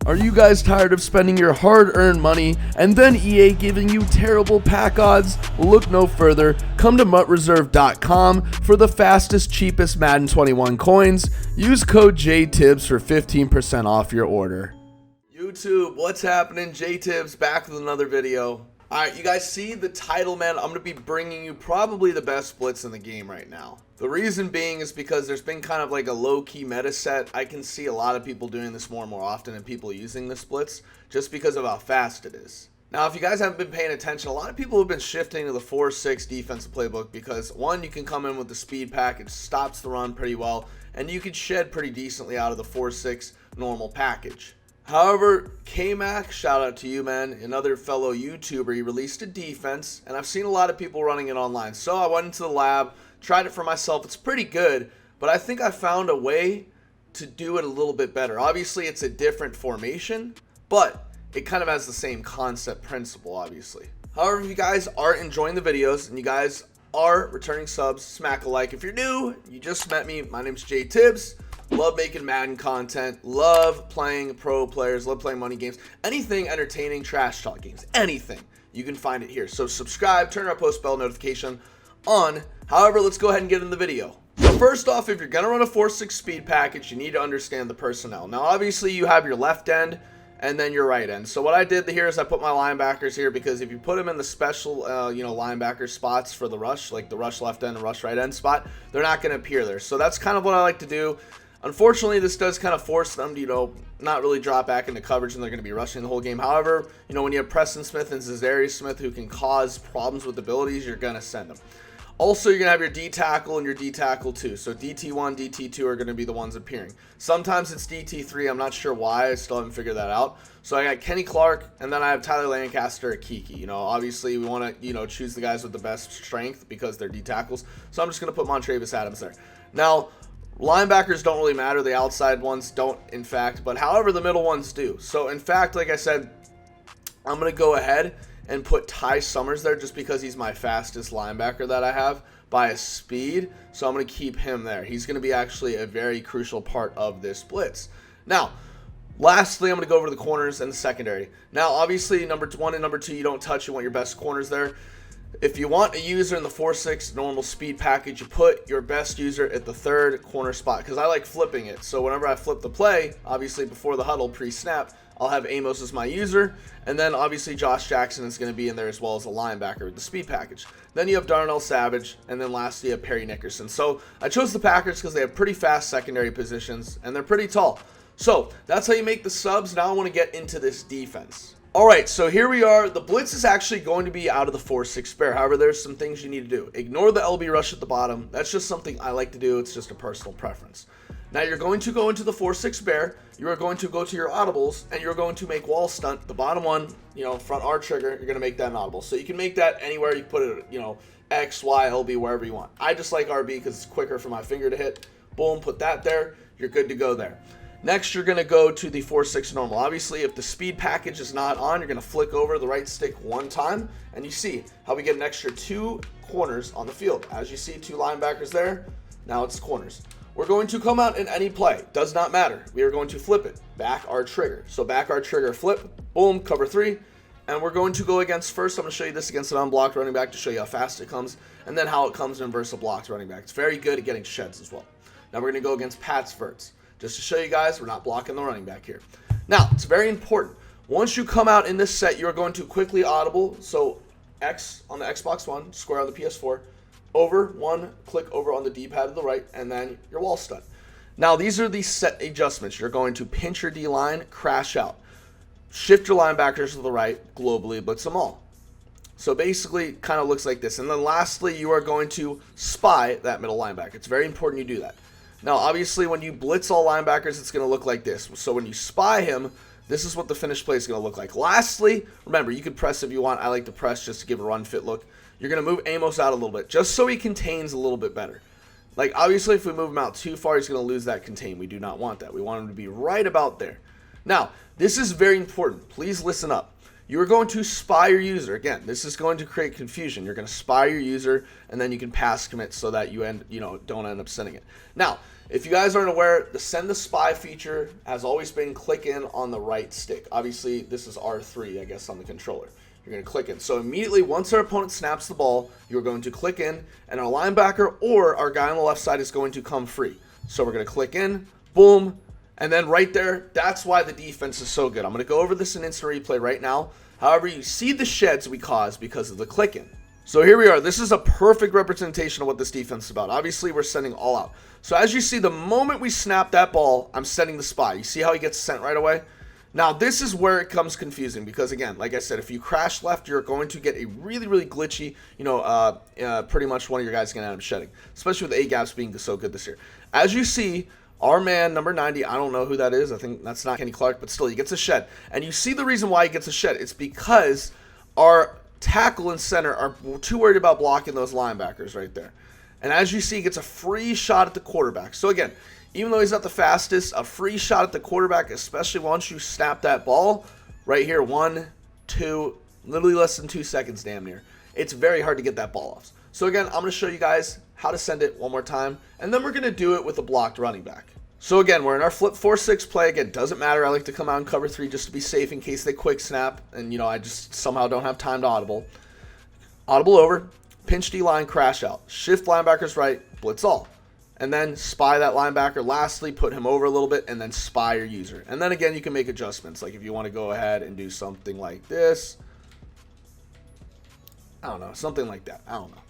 Are you guys tired of spending your hard-earned money and then EA giving you terrible pack odds? Well, look no further. Come to MUTReserve.com for the fastest, cheapest Madden 21 coins. Use code JTibbs for 15% off your order. YouTube, what's happening? JTibbs back with another video. Alright, you guys see the title, man. I'm going to be bringing you probably the best blitz in the game right now. The reason being is because there's been kind of like a low-key meta set. I can see a lot of people doing this more and more often and people using this blitz just because of how fast it is. Now, if you guys haven't been paying attention, a lot of people have been shifting to the 4-6 defensive playbook because, one, you can come in with the speed package, stops the run pretty well, and you can shed pretty decently out of the 4-6 normal package. However, K-Mac, shout out to you, man, another fellow YouTuber, he released a defense, and I've seen a lot of people running it online. So I went into the lab, tried it for myself. It's pretty good, but I think I found a way to do it a little bit better. Obviously, it's a different formation, but it kind of has the same concept principle, obviously. However, if you guys are enjoying the videos and you guys are returning subs, smack a like. If you're new, you just met me, my name's JTibbs. Love making Madden content, love playing pro players, love playing money games, anything entertaining, trash talk games, anything. You can find it here. So subscribe, turn our post bell notification on. However, let's go ahead and get in the video. So first off, if you're going to run a 4-6 speed package, you need to understand the personnel. Now, obviously, you have your left end and then your right end. So what I did here is I put my linebackers here because if you put them in the special, linebacker spots for the rush, like the rush left end and rush right end spot, they're not going to appear there. So that's kind of what I like to do. Unfortunately, this does kind of force them to, not really drop back into coverage and they're going to be rushing the whole game. However, when you have Preston Smith and Za'Darius Smith who can cause problems with abilities, you're going to send them. Also, you're going to have your D tackle and your D tackle 2. So DT1, DT2 are going to be the ones appearing. Sometimes it's DT3. I'm not sure why. I still haven't figured that out. So I got Kenny Clark and then I have Tyler Lancaster at Kiki. Obviously we want to, choose the guys with the best strength because they're D tackles. So I'm just going to put Montravis Adams there. Now, linebackers don't really matter. The outside ones don't, in fact. But however, the middle ones do. So, in fact, like I said, I'm going to go ahead and put Ty Summers there just because he's my fastest linebacker that I have by a speed. So, I'm going to keep him there. He's going to be actually a very crucial part of this blitz. Now, lastly, I'm going to go over the corners and the secondary. Now, obviously, number 1 and number 2, you don't touch. You want your best corners there. If you want a user in the 4-6 normal speed package, you put your best user at the 3rd corner spot because I like flipping it. So whenever I flip the play, obviously before the huddle, pre-snap, I'll have Amos as my user. And then obviously Josh Jackson is going to be in there as well as a linebacker with the speed package. Then you have Darnell Savage. And then lastly, you have Perry Nickerson. So I chose the Packers because they have pretty fast secondary positions and they're pretty tall. So that's how you make the subs. Now I want to get into this defense. Alright, so here we are. The blitz is actually going to be out of the 4-6 spare. However, there's some things you need to do. Ignore the LB rush at the bottom. That's just something I like to do. It's just a personal preference. Now, you're going to go into the 4-6 spare. You are going to go to your audibles, and you're going to make wall stunt. The bottom one, front R trigger, you're going to make that an audible. So you can make that anywhere. You can put it, X, Y, LB, wherever you want. I just like RB because it's quicker for my finger to hit. Boom, put that there. You're good to go there. Next, you're going to go to the 4-6 normal. Obviously, if the speed package is not on, you're going to flick over the right stick one time, and you see how we get an extra 2 corners on the field. As you see, 2 linebackers there. Now it's corners. We're going to come out in any play. Does not matter. We are going to flip it. Back our trigger. So back our trigger, flip, boom, cover 3. And we're going to go against, first I'm going to show you this against an unblocked running back to show you how fast it comes, and then how it comes in versus a blocked running back. It's very good at getting sheds as well. Now we're going to go against Pat's verts. Just to show you guys, we're not blocking the running back here. Now, it's very important. Once you come out in this set, you're going to quickly audible. So X on the Xbox One, square on the PS4, over one, click over on the D-pad to the right, and then your wall stunt. Now, these are the set adjustments. You're going to pinch your D-line, crash out. Shift your linebackers to the right, globally blitz them all. So basically, kind of looks like this. And then lastly, you are going to spy that middle linebacker. It's very important you do that. Now, obviously, when you blitz all linebackers, it's going to look like this. So when you spy him, this is what the finished play is going to look like. Lastly, remember, you can press if you want. I like to press just to give a run fit look. You're going to move Amos out a little bit, just so he contains a little bit better. Like, obviously, if we move him out too far, he's going to lose that contain. We do not want that. We want him to be right about there. Now, this is very important. Please listen up. you are going to spy your user. Again, this is going to create confusion. You're going to spy your user, and then you can pass commit so that you don't end up sending it. Now, if you guys aren't aware, the send the spy feature has always been click in on the right stick. Obviously, this is R3, I guess, on the controller. You're going to click in. So immediately, once our opponent snaps the ball, you're going to click in, and our linebacker or our guy on the left side is going to come free. So we're going to click in, boom, and then right there, that's why the defense is so good. I'm going to go over this in instant replay right now. However, you see the sheds we cause because of the click in. So here we are. This is a perfect representation of what this defense is about. Obviously, we're sending all out. So as you see, the moment we snap that ball, I'm sending the spy. You see how he gets sent right away? Now, this is where it comes confusing because, again, like I said, if you crash left, you're going to get a really, really glitchy, pretty much one of your guys is going to end up shedding, especially with A-gaps being so good this year. As you see, our man, number 90, I don't know who that is. I think that's not Kenny Clark, but still, he gets a shed. And you see the reason why he gets a shed. It's because our tackle and center are too worried about blocking those linebackers right there. And as you see, he gets a free shot at the quarterback. So again, even though he's not the fastest, a free shot at the quarterback, especially once you snap that ball, right here, 1, 2, literally less than 2 seconds damn near. It's very hard to get that ball off. So again, I'm going to show you guys how to send it one more time, and then we're going to do it with a blocked running back. So again, we're in our flip 4-6 play. Again, doesn't matter. I like to come out and cover 3 just to be safe in case they quick snap, and I just somehow don't have time to audible. Audible over. Pinch D line, crash out. Shift linebackers right, blitz all. And then spy that linebacker. Lastly, put him over a little bit and then spy your user. And then again, you can make adjustments. Like if you want to go ahead and do something like this. I don't know, something like that. I don't know.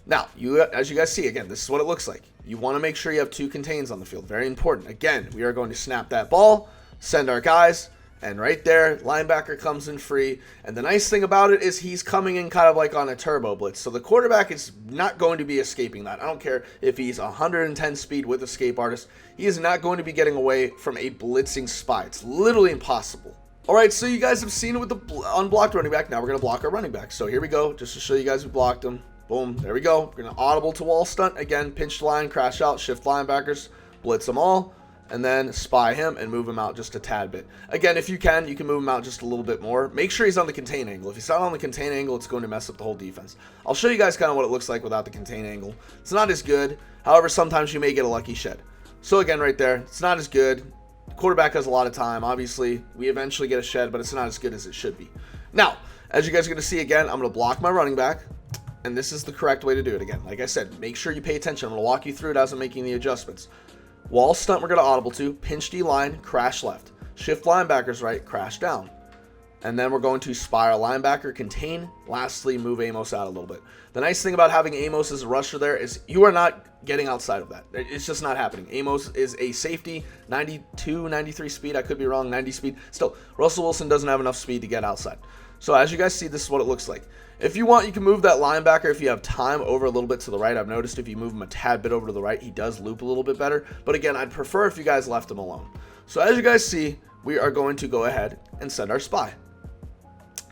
Now, as you guys see, again, this is what it looks like. You want to make sure you have 2 contains on the field. Very important. Again, we are going to snap that ball, send our guys, and right there, linebacker comes in free. And the nice thing about it is he's coming in kind of like on a turbo blitz. So the quarterback is not going to be escaping that. I don't care if he's 110 speed with escape artist. He is not going to be getting away from a blitzing spy. It's literally impossible. All right, so you guys have seen it with the unblocked running back. Now we're going to block our running back. So here we go, just to show you guys we blocked him. Boom, there we go. We're going to audible to wall stunt. Again, pinch line, crash out, shift linebackers, blitz them all. And then spy him and move him out just a tad bit. Again, if you can move him out just a little bit more. Make sure he's on the contain angle. If he's not on the contain angle, it's going to mess up the whole defense. I'll show you guys kind of what it looks like without the contain angle. It's not as good. However, sometimes you may get a lucky shed. So again, right there, it's not as good. The quarterback has a lot of time. Obviously, we eventually get a shed, but it's not as good as it should be. Now, as you guys are going to see again, I'm going to block my running back. And this is the correct way to do it. Again, like I said, make sure you pay attention. I'm going to walk you through it as I'm making the adjustments. Wall stunt, we're going to audible to. Pinch D line, crash left. Shift linebackers right, crash down. And then we're going to spy our linebacker, contain. Lastly, move Amos out a little bit. The nice thing about having Amos as a rusher there is you are not getting outside of that. It's just not happening. Amos is a safety, 92, 93 speed. I could be wrong, 90 speed. Still, Russell Wilson doesn't have enough speed to get outside. So as you guys see, this is what it looks like. If you want, you can move that linebacker if you have time over a little bit to the right. I've noticed if you move him a tad bit over to the right, he does loop a little bit better. But again, I'd prefer if you guys left him alone. So as you guys see, we are going to go ahead and send our spy.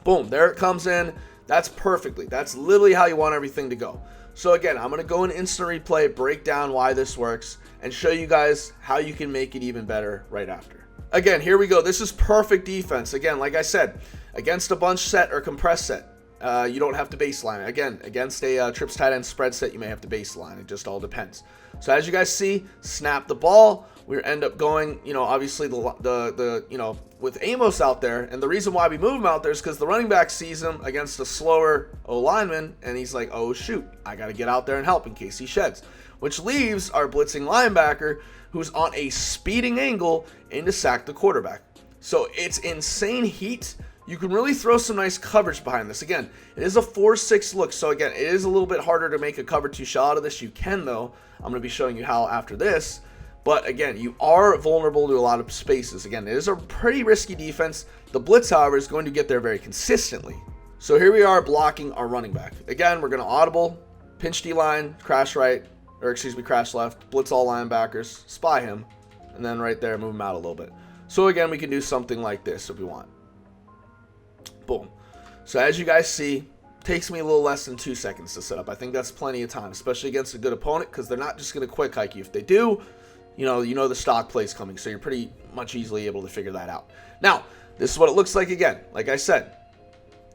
Boom, there it comes in. That's perfectly. That's literally how you want everything to go. So again, I'm going to go in instant replay, break down why this works, and show you guys how you can make it even better right after. Again, here we go. This is perfect defense. Again, like I said, against a bunch set or compressed set, you don't have to baseline it. Again, against a trips tight end spread set, you may have to baseline. It just all depends. So as you guys see, snap the ball. We end up going, obviously with Amos out there. And the reason why we move him out there is because the running back sees him against a slower O-lineman, and he's like, oh, shoot, I got to get out there and help in case he sheds. Which leaves our blitzing linebacker, who's on a speeding angle, in to sack the quarterback. So it's insane heat. You can really throw some nice coverage behind this. Again, it is a 4-6 look, so again, it is a little bit harder to make a cover 2 shot out of this. You can, though. I'm going to be showing you how after this. But again, you are vulnerable to a lot of spaces. Again, it is a pretty risky defense. The blitz, however, is going to get there very consistently. So here we are blocking our running back. Again, we're going to audible, pinch D line, crash right, crash left, blitz all linebackers, spy him, and then right there, move him out a little bit. So again, we can do something like this if we want. Boom. So as you guys see, takes me a little less than 2 seconds to set up. I think that's plenty of time, especially against a good opponent, because they're not just going to quick hike you. If they do, you know the stock plays coming, so you're pretty much easily able to figure that out. Now, this is what it looks like again. Like I said,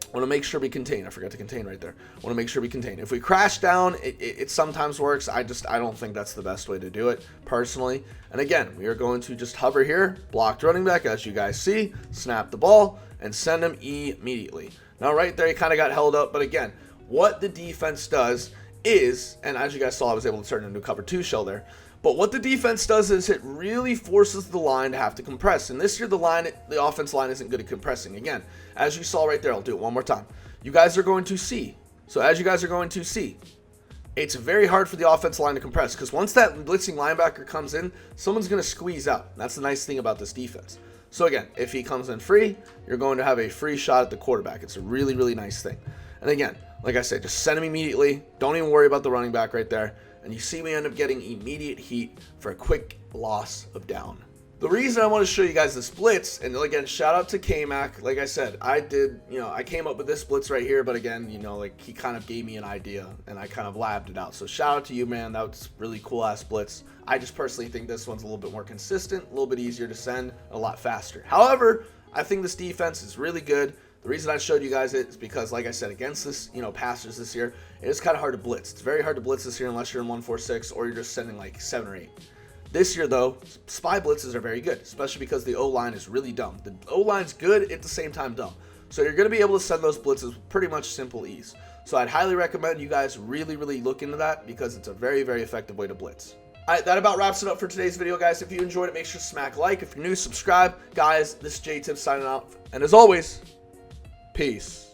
I want to make sure we contain. I forgot to contain right there. I want to make sure we contain. If we crash down, it sometimes works. I don't think that's the best way to do it, personally. And again, we are going to just hover here, blocked running back, as you guys see, snap the ball, and send him immediately. Now, right there, he kind of got held up. But again, what the defense does is, and as you guys saw, I was able to turn into a cover 2 shell there. But what the defense does is it really forces the line to have to compress. And this year, the offense line isn't good at compressing. Again, as you saw right there, I'll do it one more time. You guys are going to see. So as you guys are going to see, it's very hard for the offense line to compress, because once that blitzing linebacker comes in, someone's going to squeeze out. That's the nice thing about this defense. So again, if he comes in free, you're going to have a free shot at the quarterback. It's a really, really nice thing. And again, like I said, just send him immediately. Don't even worry about the running back right there. And you see we end up getting immediate heat for a quick loss of down. The reason I want to show you guys this blitz, and again, shout out to K-Mac. Like I said, I came up with this blitz right here, but again, like he kind of gave me an idea and I kind of labbed it out. So shout out to you, man. That was really cool ass blitz. I just personally think this one's a little bit more consistent, a little bit easier to send, a lot faster. However, I think this defense is really good. The reason I showed you guys it is because, like I said, against this, passers this year, it is kind of hard to blitz. It's very hard to blitz this year unless you're in 1-4-6 or you're just sending like 7 or 8. This year, though, spy blitzes are very good, especially because the O-line is really dumb. The O-line's good, at the same time dumb. So you're going to be able to send those blitzes with pretty much simple ease. So I'd highly recommend you guys really, really look into that, because it's a very, very effective way to blitz. Alright, that about wraps it up for today's video, guys. If you enjoyed it, make sure to smack like. If you're new, subscribe. Guys, this is JTibbs signing out. And as always, peace.